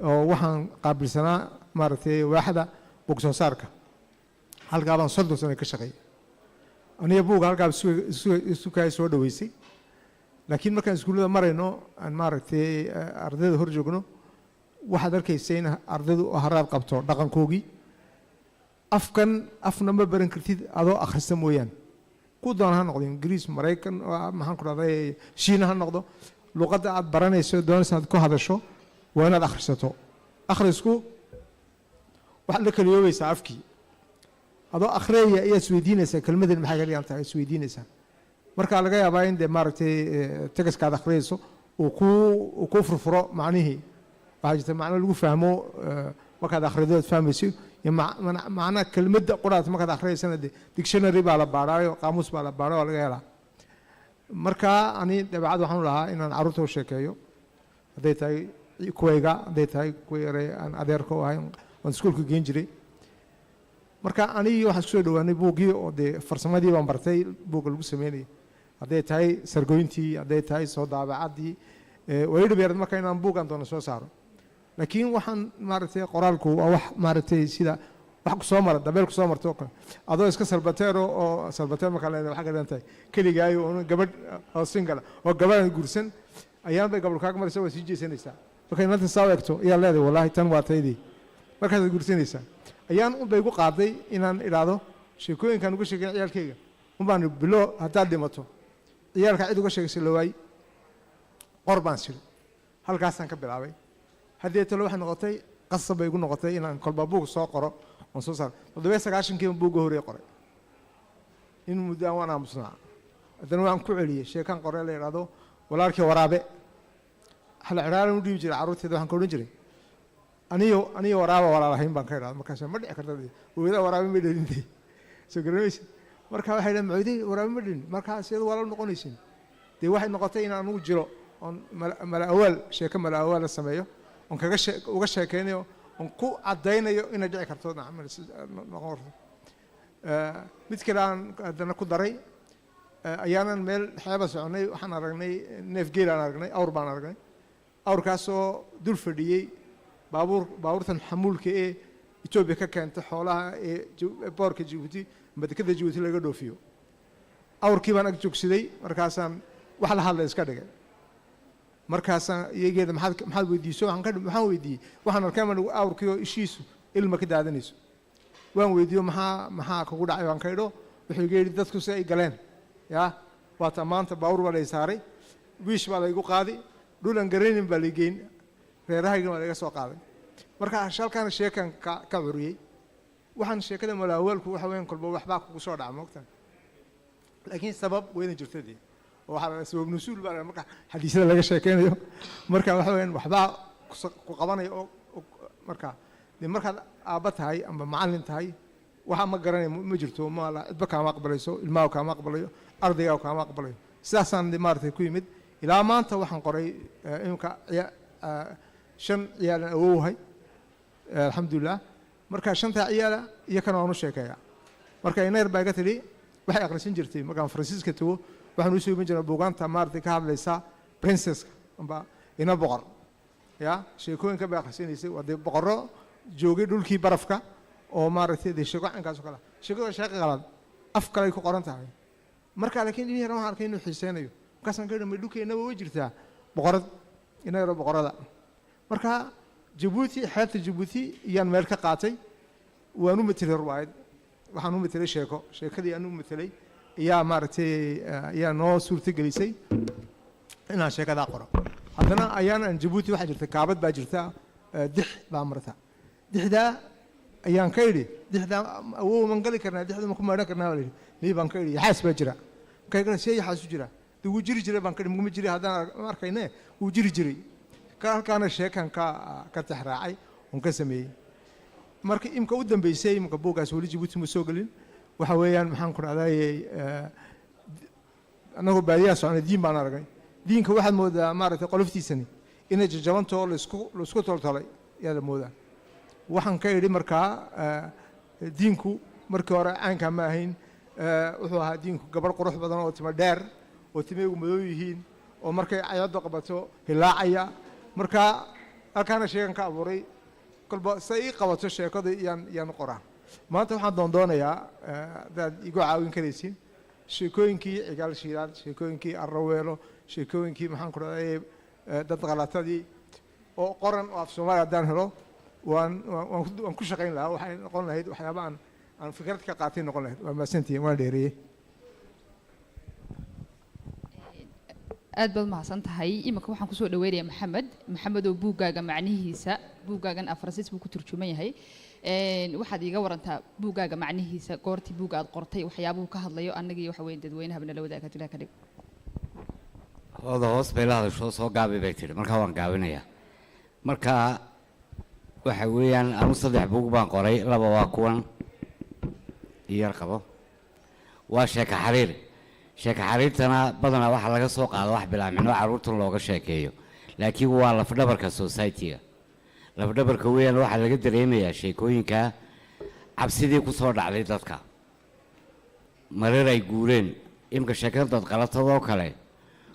oo waxaan qaabilsanaa maaragtay waaxda buug soo saarka halkaa baan 30 sano ka shaqeeyay aniga buug halkaa isu ka soo dhaweysay laakiin markaan iskuulada marayno aan maaragtay ardayda hor joogno waxaad arkaysaa in ardaydu haraad qabto dhaqankoogii afna ma baran kartid adoo akhrista mooyaan ku doon ha noqdo Ingiriis Mareykan maxaan ku raday Shiina ha noqdo luqadda aad baranayso doonaysa aad ku hadasho waa inaad akhrisato akhrisku wax la kala yoobaysaa afkii adoo akhriya ayaa isweydiinaysaa kelmadan maxay ka dhigan tahay isweydiinaysaa marka laga yaabaa in maaragtay tagaskaad akhriyayso uu ku furfuro macnihii waxaa jirta macno lagu fahmo markaad akhrido aad fahmayso macna kelmadda quraad markaad akhriyaysana dictionary baa la baaraayo qaamuus baa la baarayo laga helaa marka ani dabacad waxaan lahaa inaan carruurta u sheekeeyo hadday tahay kuwayga hadday tahay kuwa yaray aan adeerka u ahay aan iskuulka geen jiray marka anigii waxaan isku soo dhawaanay buuggii oo dee farsamadii baan bartay buugga lagu sameynayay hadday tahay sargoyntii hadday tahay soo daabacaddii way dhabeerad marka inaan buuggan doono soo saaro laakiin waxaan maaragtay qoraalku waa wax maaragtay sida wax ku soo mara dabeel ku soo marto kale adoo iska salbateero oo salbateer marka la waxa ka dhantahay keligaayo oo gabadh oo single oo gabadh guursan ayaan bay gabadh kaaga maraysaa waa sii jeesanaysaa marka inaad soo eegto ayaa leedahay wallahi tan waa taydii markaad guursanaysaa ayaan u bay ku qaaday inaan iraado sheekooyinkan uga sheegay ciyaalkayga baan bilo haddaad dhimato ciyaalka cid uga sheegay lawaay qorbaan sir halkaasaan ka bilaabay haddii talo waxay noqotay qasab bay igu noqotay inaan kolba buug soo qoro oo soo saar 19 buug hore qoray in muddo aan aamusnaa haddana waan ku celiyay sheekan qoray la yiraahdo walaalkii waraabe hal ciraaran u dhiibi jiray carruurteeda waxaan ka odhan jiray aniyo waraaba walaalahayn baan ka idhahda markaas ma dhici karta hooyada waraabe ma dhalintay soo garanaysa marka waxay dhahan macudey waraabe ma dhalin markaa siyada walaal noqonaysin dee waxay noqotay in anugu jiro oon sheeko mala awaal la sameeyo oon uga sheekaynayo oon ku caddaynayo inay dhici karto noqon karto mid kale aan haddana ku daray ayaanan meel xeeba soconay waxaan aragnay neef geel aan aragnay awr baan aragnay awrkaasoo dul fadhiyey baabuurtan xamuulka ee Ethiopia ka keenta xoolaha ee boorka Djibouti madakada Djibouti laga dhoofiyo awrkii baan ag joogsaday markaasaan wax la hadlay iska dhigay markaasaan iyageeda maxaad weydiiso waxaan weydiiyey waxaan arkay awrkii oo ishiisu ilma ka daadanayso waan weydiiyo maxaa kugu dhacay waan ka idho wuxuu iga yidhi dadku si ay galeen yaa waata maanta baawur baa lay saaray wiish baa laygu qaadi dhulan garaynin baa laygeyn reerahaygan waa laga soo qaaday marka shalkaan sheekan ka curiyey waxaan sheekada malaawaalku waxa weyn kolba waxbaa kugu soo dhaca moogta laakiin sabab weyna jirtadii oo waxa sabab nusuul baa marka xadiisada laga sheekeynayo marka waxa weyn waxbaa ku qabanayo oo marka markaad aabba tahay ama macallin tahay waxa ma garanay ma jirto ma la cidba kaama aqbalayso ilmaha kaama aqbalayo ardayga kaama aqbalayo sidaasaan maartay ku yimid ilaa maanta waxaan qoray imka 5 ciyaal awowhay alxamdulilah marka 5 ciyaal iyo kan aan u sheekaya marka inayr baa iga tiri waxay akhrisan jirtay markaan Faransiiska tago waxaan u soo iibin jiray buugaanta maartay ka hadlaysa princess amba ina boqor ya sheekooyinka baa akhrisanaysay waa boqorro joogay dhulkii barafka oo maartay sheeko cankaas kala sheekada sheeko qalad af kale ku qoran tahay marka laakiin in yar waxaan arkay inuu xiiseynayo markaasaan ka dhimay dhulkeena way jirtaa boqorad inayro boqorada marka Djibouti xeebta Djibouti iyaan meel ka qaatay waan u metelay ruwaayad waxaan u metelay sheekadii aan u metelay iyaa maartay iyaa noo suurta gelisay inaan sheekada qoro haddana ayaan Djibouti waxa jirta kaabad baa jirta dix baa marta dixda ayaan ka idhi dixda awoo man gali karnaa dixda ma ku maadhan karnaa wali mii baan ka idhi yaxaas baa jira kayga shay yaxaas u jira wuu jiri jiray baan ka idhi ma jiri haddaan arkayne wuu jiri jiray halkaana sheekan ka taxraacay oon ka sameeyey marka imka u dambeysay imka buugaas weli Djibouti ma soo gelin waxa weeyaan maxaan ku dhahdaayey annagoo baadiyaha soconay diin baan aragay diinka waxaad moodaa maaragtay qoloftiisani inay jajabantoo laisku toltolay yaada moodaa waxaan ka idhi markaa diinku markii hore caankaa ma ahayn wuxuu ahaa diinku gabar qurux badan oo timo dheer oo timeegu madow yihiin oo markay cayado qabato hilaacaya marka halkaana sheekan ka abuuray kolba say ii qabato sheekada yaan qoraa maanta waxaan doondoonayaa hadaad igu caawin karaysiin sheekooyinkii cigaal shiilaad sheekooyinkii arraweelo sheekooyinkii maxaan ku dhahday dad qalatadii oo qoran oo af Soomaali haddaan helo waan ku shaqayn lahaa waxay noqon lahayd waxyaaba aan fikrad ka qaatay noqon lahayd waa maasantihiin waan dheereeyey aad baad mahadsan tahay imika waxaan kusoo dhaweynayaa maxamed oo buuggaaga macnihiisa buuggaagan Faransiis buu ku turjuman yahay waxaad iiga warantaa buuggaaga macnihiisa goortii buugga aad qortay waxyaabuhu ka hadlayo annagii waxa weyn dadweynaha bana la wadaaga jira ka dhig hoos beelaha soo gaabi bay tiri marka waan gaabinayaa marka waxa weeyaan anu 3 buug baan qoray 2 waa kuwan iyar qabo waa sheeko xariirtana badanaa waxa laga soo qaado wax bilaamino carruurta looga sheekeeyo laakiin waa lafdhabarka society-ga lafdhabarka weeyaan waxa laga dareemayaa sheekooyinka cabsidii ku soo dhacday dadka mareer ay guureen imka sheekada dad qalatadoo kale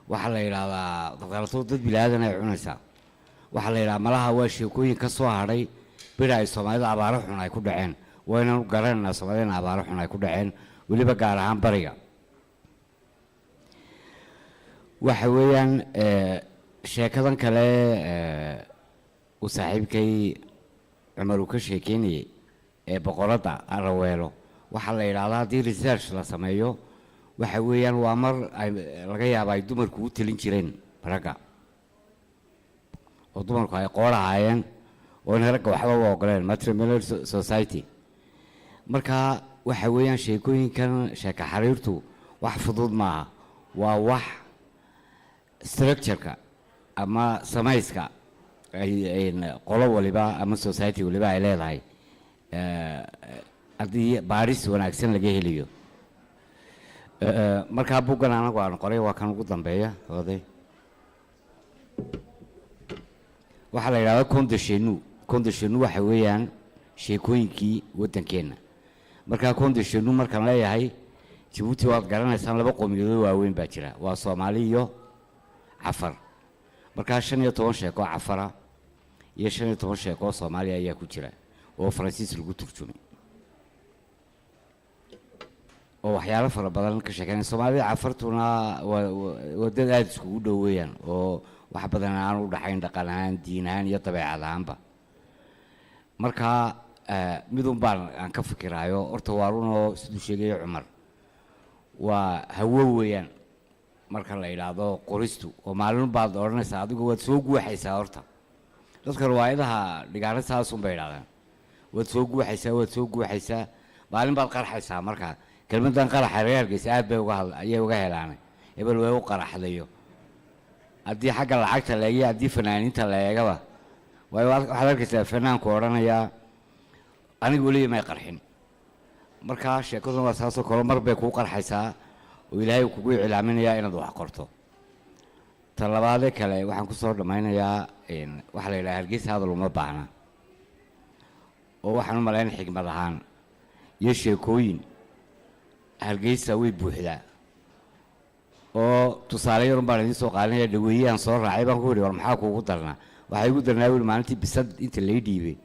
waxa la yiraahdaa dad qalatoo dad bilaadan ay cunaysaa waxa la yiraahdaa malaha waa sheekooyin ka soo hadhay bira ay Soomaalida abaaro xun ay ku dhaceen wayna garanayna Soomaalida abaaro xun ay ku dhaceen waliba gaar ahaan bariga waxa weeyaan sheekadan kale uu saaxiibkay Cumar uu ka sheekeynayay ee boqorada arraweelo waxa la yiraahdaa haddii research la sameeyo waxa weeyaan waa mar laga yaabaa ay dumarku u talin jireen ragga oo dumarku ay qoraayeen oo ragga waxba u ogoleen matrimonial society marka waxa weeyaan sheekooyinkan sheeko xariirtu wax fudud maaha waa wax structure-ka ama samayska ay qolo waliba ama society waliba ay leedahay haddii baaris wanaagsan laga helayo markaa buggan anagu aan qoray waa kan ugu dambeeya oday waxaa la yidhahdaa condeshenu waxa weeyaan sheekooyinkii waddankeenna markaa condeshenu markaan leeyahay Djibouti waad garanaysaan laba qowmiyadood waaweyn baa jira waa Soomaali iyo Afar markaa 15 sheeko Afara iyo 15 sheeko Soomaali ayaa ku jira oo Faransiis lagu turjumay oo waxyaalo fara badan ka sheekanay Soomaalida Afartuna waa dad aad isku dhow weeyaan oo wax badan aan u dhaxayn dhaqan ahaan diin ahaan iyo dabeecad ahaanba markaa midun baan aan ka fikiraayo horta waa runoo siduu sheegay Cumar waa hawo weeyaan marka la yiraahdo qoristu oo maalin baad oranaysaa adigu waad soo guuxaysaa horta dadka riwaayadaha dhigaana saas u beeyradaan waad soo guuxaysaa maalin baad qarxaysaa marka kelmadan qaraxa Hargeysa aad bay uga helaan ebel way u qaraxdayo haddii xagga lacagta la eego haddii fanaaniinta la eegaba waxaad arkaysaa fanaanku oranaya anigu weli ma qarxin markaa sheekadu waa saasoo kale mar bay ku qarxaysaa oo Ilaahay kugu ilaaminayaa inaad wax qorto talabaad kale waxaan ku soo dhamaynayaa waxa la yiraahdaa Hargeysa hadal uma baahna oo waxaan u maleyn xigmad ahaan iyo sheekooyin Hargeysa way buuxdaa oo tusaale yar baan idin soo qaadanaya dhaweeyaan soo raacay baan ku yiri war maxaa kuugu darnaa waxay ugu darnaa wiil maalintii bisad inta la dhiibay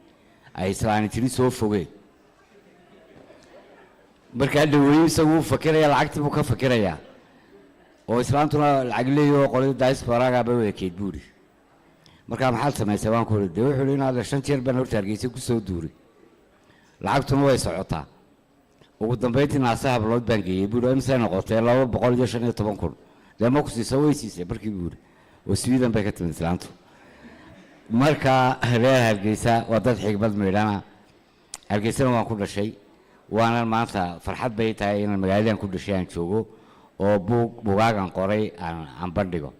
ay islaani tiri soo fogay markaa dhaweeyay isagu fakiraya lacagtii buu ka fakirayaa oo islaantuna lacag leeyo qolada diaspora ba way keed buuri markaa maxaad samaysay baan ku yiri de wuxuu inaad 5 jeer baan horta Hargeysa ku soo duuray lacagtuna way socotaa ugu dambeyntii naasaha blood baan geeyay buuri imsa noqotay 215 dama ku siisay way siisay barkii buuri oo Sweden bay ka timid islaantu marka reer Hargeysa waa dad xigmad meedana Hargeysa waan ku dhashay waana maanta farxad bay tahay in magaaladan ku dhashay aan joogo oo bugaagan qoray aan bandhigo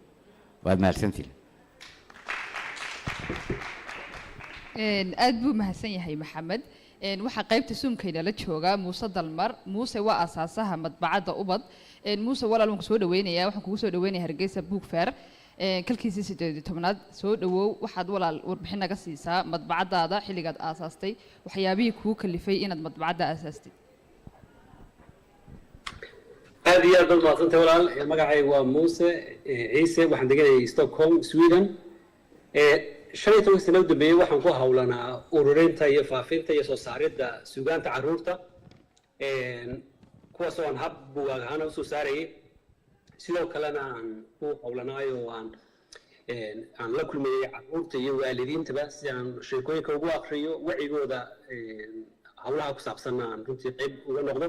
waad mahadsantiin aad buu mahadsan yahay Maxamed waxa qaybta suumkayna la jooga Muuse Dalmar Muuse waa asaasaha madbacada ubad Muuse walaal waan ku soo dhaweynayaa waxaan kugu soo dhaweynayaa Hargeysa Book Fair kalkiisii 18aad soo dhawow waxaad walaal warbixin naga siisaa madbacadaada xilligaad aasaastay waxyaabihii kugu kalifay inaad madbacada aasaastay aad iyo aad maasantay walaal magacaygu waa Muuse Ciise waxaan deganahay Stockholm Sweden 15 sano dambeeyay waxaan ku hawlanaa ururinta iyo faafinta iyo soo saaridda suugaanta carruurta kuwaas oo aan hab buugaag ahaan u soo saarayay sidoo kalena aan ku hawlanaayo aan la kulmayay carruurta iyo waalidiintaba si aan sheekooyinka ugu akhriyo wacigooda hawlaha ku saabsan aan runtii qayb uga noqdo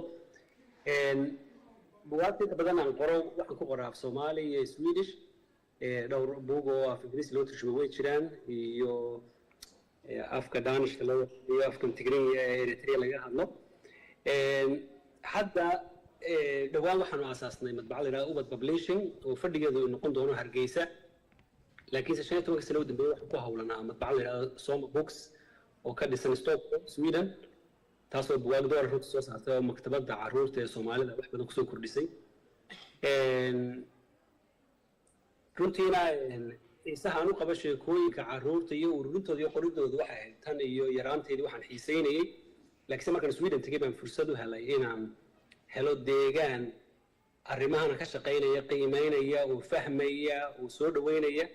buugaagta badan aan qoro waxaan ku qoraa Soomaali iyo Swedish dhowr buug oo af Ingiriisi loo turjumo way jiraan iyo afka Danish iyo afka Tigray Eritrea laga hadlo hadda dhawaan waxaan aasaasnay madbacad la yiraahdo ubad publishing oo fadhigeedu noqon doono Hargeysa laakiin 15 sano dambeeyay waxaan ku hawlanaa madbacad la yiraahdo Soma Books oo ka dhisan Stockholm Sweden taasoo buugaag door runta soo saartay oo maktabadda carruurta ee Soomaalida wax badan ku soo kordhisay runtiina isahaan u qaba sheekooyinka carruurta iyo ururintooda iyo qoridooda waxa ahayd tan iyo yaraanteedii waxaan xiiseynayay laakiin markaan Sweden tagay baan fursad u helay inaan helo deegaan arrimahana ka shaqeynaya qiimeynaya oo fahmaya oo soo dhaweynaya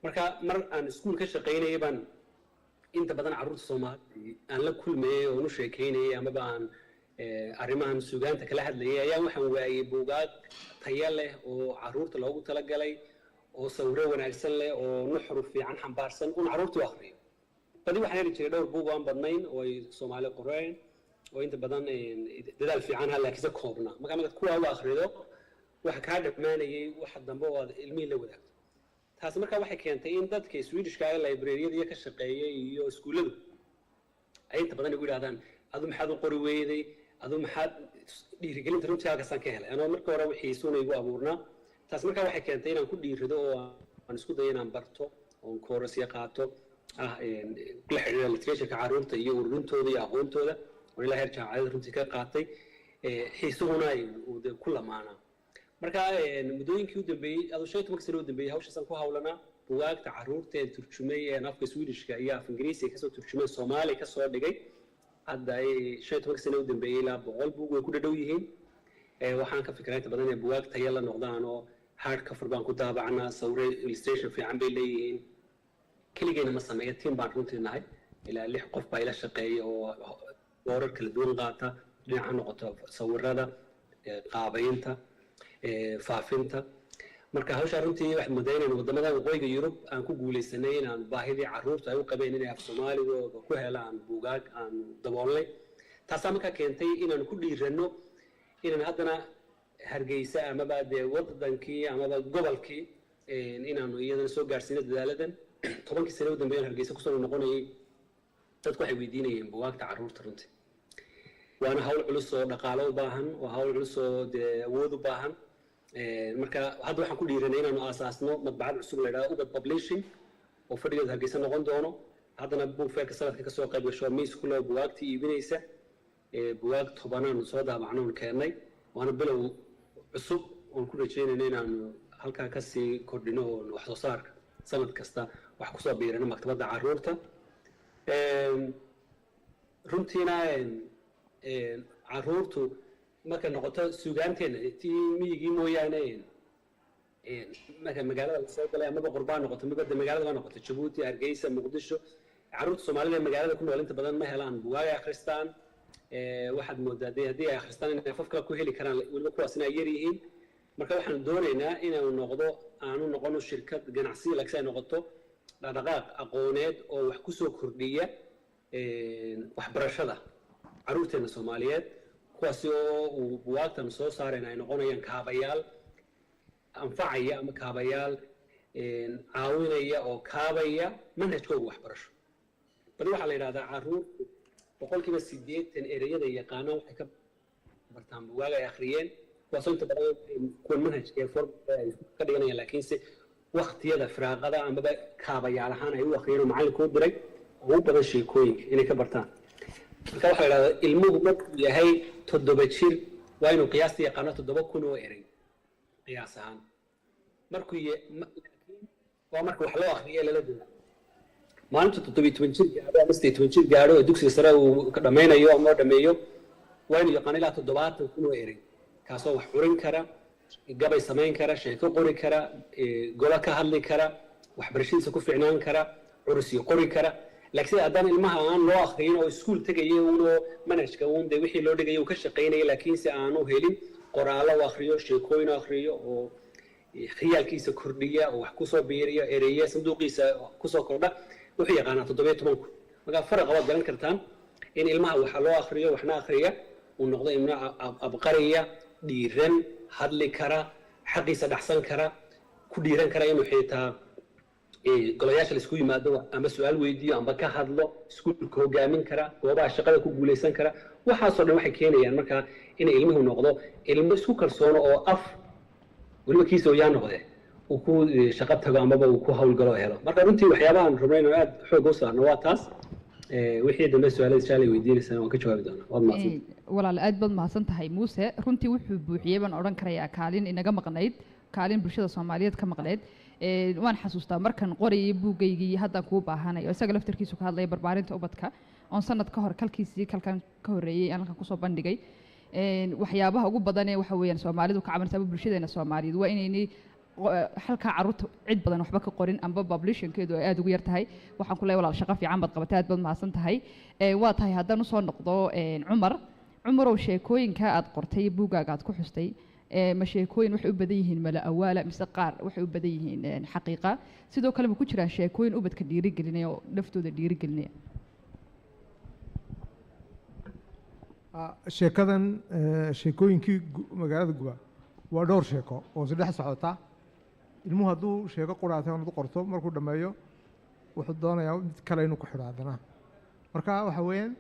marka mar aan iskuul ka shaqeynayay baan inta badan carruurta Soomaaliyeed aan la kulmayay oo u sheekeynayay ama baan arrimahan suugaanta kala hadlayay ayaa waxaan waayay buugaag tayo leh oo carruurta loogu talagalay oo sawirro wanaagsan leh oo nuxur fiican xambaarsan oo carruurtu akhriyo badi waxaan heli jiray dhowr buug aan badnayn oo ay Soomaali qoreen oo inta badan dadaal fiican ha laakiin koobna marka kuwa u akhrido waxa ka dhamaanayay waxa dambe oo ilmihi la wadaagto taas marka waxay keentay in dadka Swedishka ay library-yada ka shaqeeyay iyo iskuuladu ay inta badan ugu yiraahdaan adu maxaad u qori weeyday adu maxaad dhiirigelinta runtii halkaas ka helay anoo markii hore wixii suunaygu abuurnaa taas marka waxay keentay inaan ku dhiirido oo aan isku dayo inaan barto oon koorasya qaato la xiriira literatureka carruurta iyo ururintooda iyo aqoontooda oo ilaa heer jaamacadda runtii ka qaatay xiisuhuna uu ku lamaanaa marka muddooyinkii u dambeeyey aduu 15 sano u dambeeyey hawshaasaan ku hawlanaa bugaagta carruurta ee turjumay afka Swedishka iyo af Ingiriisiga kasoo turjumay Soomaali kasoo dhigay hadda ay 15 sano u dambeeyey ilaa 100 buug way ku dhadhow yihiin waxaan ka fikiraa inta badan inay bugaag tayo la noqdaan oo hard cover baan ku daabacnaa sawirro illustration fiican bay leeyihiin keligeena ma sameeyo team baan runtii nahay ilaa 6 qof baa ila shaqeeya oo doorar kala duwan qaata dhinaca noqoto sawirrada qaabaynta faafinta marka hawsha runtii wax madaynayna wadamada waqooyiga Yurub aan ku guuleysanay inaan baahidii carruurta ay u qabeen inay af Soomaaliga ku helaan buugaag aan daboolnay taas marka keentay inaan ku dhiirano inaan haddana Hargeysa ama baadee wadankii ama gobolkii inaan iyadana soo gaarsiino dadaaladan 10 sano u dambeeyay Hargeysa ku soo noqonayay dadku waxay weydiinayeen buugaagta carruurta runtii waana hawl culus oo dhaqaale u baahan oo hawl culus oo awood u baahan marka hadda waxaan ku dhiiranay inaan aasaasno madbacad cusub la yiraahdo ubad publishing oo fadhigeeda Hargeysa noqon doono haddana buug feerka sanadka ka soo qayb gasho miis ku leh buugaagtii iibinaysa buugaag tobanaan soo daabacno keenay waana bilow cusub oo ku rajeynayna inaan halkaa ka sii kordhino wax soo saarka sanad kasta wax ku soo biirino maktabadda carruurta runtiina carruurtu marka noqoto suugaanteena tii miyigii mooyaane marka magaalada la soo galay ama qurbaan noqoto magaalada waa noqoto Djibouti Hargeysa Muqdisho carruurta Soomaalida magaalada ku nool inta badan ma helaan buugaag akhristaan waxaad moodaa haddii ay akhristaan inay afafka ku heli karaan weliba kuwaas inay yar yihiin marka waxaan doonaynaa inuu noqdo aanu noqono shirkad ganacsi laakiin ay noqoto dhaqdhaqaaq aqooneed oo wax ku soo kordhiya waxbarashada carruurteena Soomaaliyeed kuwaasi oo uu buugaagtan soo saareen ay noqonayaan kaabayaal anfacaya ama kaabayaal caawinaya oo kaabaya manhajkooda waxbarasho bal waxaa la yiraahdaa carruurtu 80% ereyada yaqaanaan waxay ka bartaan buugaag ay akhriyeen kuwaasoo inta badan kuwan manhajka ee formalka ay ka dhiganayaan laakiinse waqtiyada firaaqada amaba kaabayaal ahaan ay u akhriyeen oo macalinku u diray oo u badan sheekooyinka inay ka bartaan marka waxaa la yiraahdaa ilmuhu markuu yahay 7 jir waa inuu qiyaastii yaqaano 7,000 oo erey qiyaas ahaan markuu waa marka wax loo akhriyo lala duwa maalinta 17 jir gaadho ama 18 jir gaadho ee dugsiga sare uu ka dhameynayo ama dhameeyo waa inuu yaqaan ilaa 70,000 oo erey kaasoo wax xurin kara gabay samayn kara sheeko qori kara gola ka hadli kara waxbarashadiisa ku fiicnaan kara cursi qori kara laakiin haddana ilmaha aan loo akhriyin oo iskuul tagayay oo manhajka de wixii loo dhigay uu ka shaqeynayay laakiin si aanu helin qoraallo u akhriyo sheekooyin akhriyo oo khiyaalkiisa kordhiya oo wax ku soo biiriyo ereyada sanduuqiisa ku soo kordha wuxuu yaqaanaa 17 marka faraq waad garan kartaan in ilmaha waxa loo akhriyo waxna akhriya uu noqdo ilma abqariya dhiiran hadli kara xaqiisa dhaxsan kara ku dhiiran kara inuu xitaa golayaasha la isku yimaado ama su'aal weydiiyo ama ka hadlo iskuulka hogaamin kara goobaha shaqada ku guuleysan kara waxaasoo dhan waxay keenayaan marka in ilmuhu noqdo ilmo isku kalsoon oo af weliba kiisa oo yaa noqde uu ku shaqo tago amaba uu ku hawlgalo helo marka runtii waxyaabahan rabnayno aad xoog u saarno waa taas wixii dambe su'aalaha jaalay weydiinaysan waan ka jawaabi doonaa waad mahadsan walaal aad baad mahadsan tahay Muuse runtii wuxuu buuxiyay baan oran karayaa kaalin inaga maqnayd kaalin bulshada Soomaaliyeed ka maqnayd waan xasuustaa markan qorayay buugaygii hadda ku baahanayo isaga laftarkiisu ka hadlay barbaarinta ubadka on sanad ka hor kalkiisii kalkan ka horeeyay aan halkan ku soo bandhigay waxyaabaha ugu badan ee waxa weeyaan Soomaalidu ka cabanaysa bulshadeena Soomaaliyeed waa inay halka carruurta cid badan waxba ka qorin amba publishingkeedu ay aad ugu yar tahay waxaan ku leeyahay walaal shaqo fiican baad qabatay aad baad mahadsan tahay waa tahay haddaan u soo noqdo Cumar oo sheekooyinka aad qortay buugaaga aad ku xustay ma sheekooyin waxay u badan yihiin mala awaala mise qaar waxay u badan yihiin xaqiiqa sidoo kale ma ku jiraan sheekooyin ubadka dhiirigelinaya oo naftooda dhiirigelinaya sheekadan sheekooyinkii magaalada guba waa dhowr sheeko oo saddex socota ilmuhu hadduu sheeko quraatay oo u qorto markuu dhameeyo wuxuu doonayaa mid kale inuu ku xidho haddana marka waxa weeyaan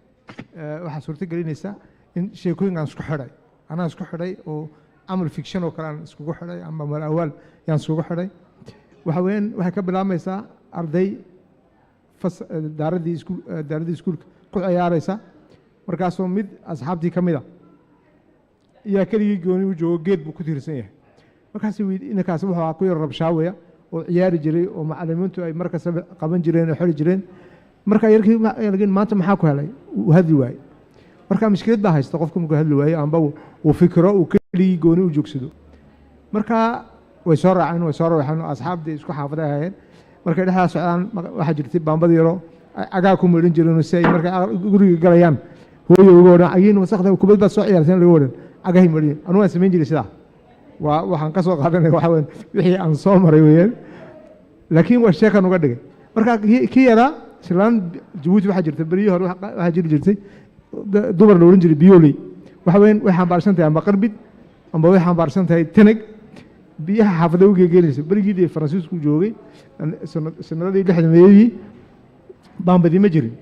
waxaa suurto gelinaysa in sheekooyinkaan isku xidhay oo camal fiction oo kale aan iskugu xidhay ama mal awaal yaan iskugu xidhay وحوين وحكب العميسة أرضي داردي سكول كل عياريسة مركزهم مد أصحابتي كميدا يا كلي يجوني وجو جيد بكثير سنة مركز ويد إن كاسب هو عقوي الرب شاوية وعيار جري ومعلمينتو أي مركز قبل جرين وحول جرين مركز يركي ما أنت محاكوا علي وهذا الواي مركز مشكلة ده هيستقفكم كهذا الواي عم بو وفكرة وكلي يجوني وجوكسدو مركز ويسرع عنه ويسرع عنه أصحاب دي إسكو حافظها هاي مركز ده سؤال واحد جرتي بامبديرو أجاكم من جرين وساي مركز يقولوا قريان هو يقول عين وسخده وكبد بس صعير ثاني يقولون أجاهم مرين أنا اسمين جري سلا وحنقصوا قادنا وحاول وحي أنصام مريوين لكن والشيء كانوا قدك مركز كي يرى سلان جبوتي واحد جرتي بريه واحد جرتي دبر لورين جري بيولي وحوين وحن بارسنتي أم بقربت أم بوحن بارسنتي تنك بيها حافظه وجيجيلس بريجي فرانسيسكو جوجي سنة دي لحد ما يجي بامبدي مجري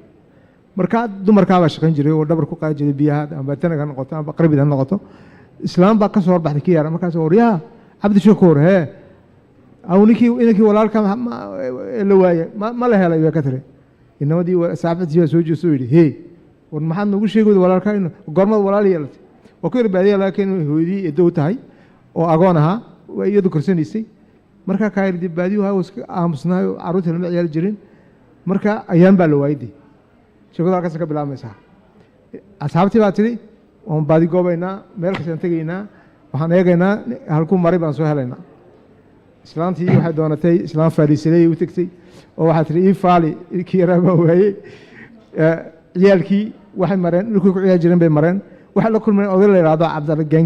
مركات دو مركاب شقين جري ودبر كو قاي جري بيها أم بتنا كان نقطة أم بقرب ده نقطة إسلام بقى صور بعد كيار ما كان صور يا عبد الشكور هي أو نكي ولا كم اللواية ما لها لا كثرة إنما دي سابت جوا سوجي سويدي هي والمحل نقول شيء يقول ولا كان قرمة ولا ليالت وكير بعدين لكن هو دي يدوتهاي أو أجانها ويدو كرسنيسي مركا كاير دي بعدي وها أمسنا عروض المعيار جرين مركا أيام بالوايدي شو كذا كسر بلا مسح أصحابتي باتري وهم بعدي قوبينا ملك سنتيجينا وحنيجينا هالكون مري بنسوي هلنا إسلام تيجي واحد دونتي إسلام فارسي وتكتي وواحد تري فالي كيرا بوهي يالكي واحد مرن لكل عيال جرين بمرن واحد لكل من أول اللي رادوا عبد الله